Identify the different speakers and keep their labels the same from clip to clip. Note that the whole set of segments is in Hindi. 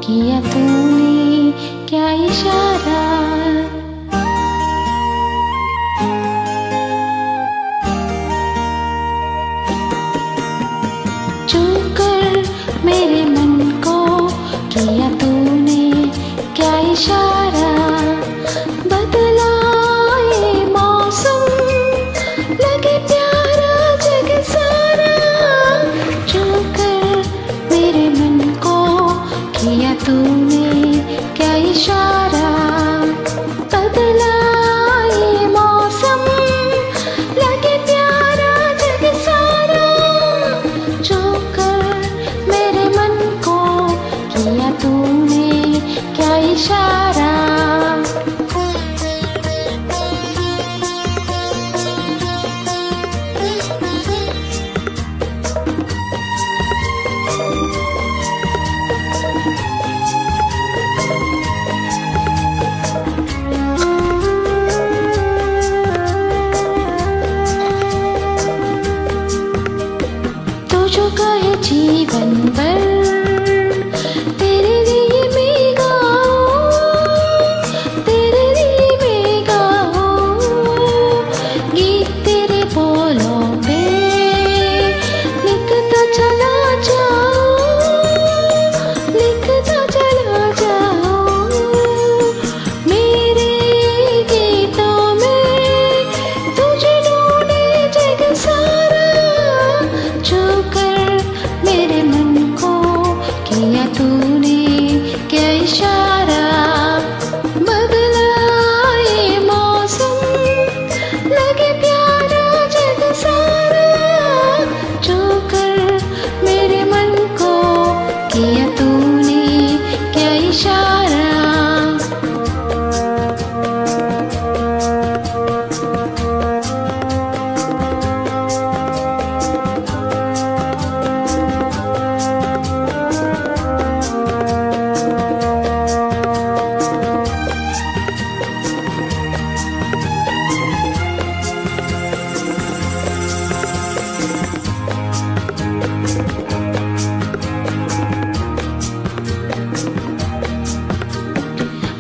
Speaker 1: किया तूने क्या इशारा। छू कर मेरे मन को किया तूने क्या इशारा। बदला ये मौसम लगे प्यारा जग सारा। छू कर मेरे मन को किया तूने क्या इशारा। बदला ये मौसम लगे प्यारा जग सारा। छू कर मेरे मन को किया तूने क्या इशारा। जो कहे जीवन भर तेरे लिए मैं गाऊं, तेरे लिए मैं गाऊं। गीत तेरे बोलों पे लिखता चला जाऊं, लिखता चला जाऊं। मेरे गीतों में तुझे ढूंढे जग सारा। जो मेरे मन को किया तूने क्या इशारा। बदला ये मौसम लगे प्यारा जग सारा। जो कर मेरे मन को किया तूने क्या इशारा।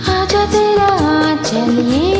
Speaker 1: आजा तेरा चलिए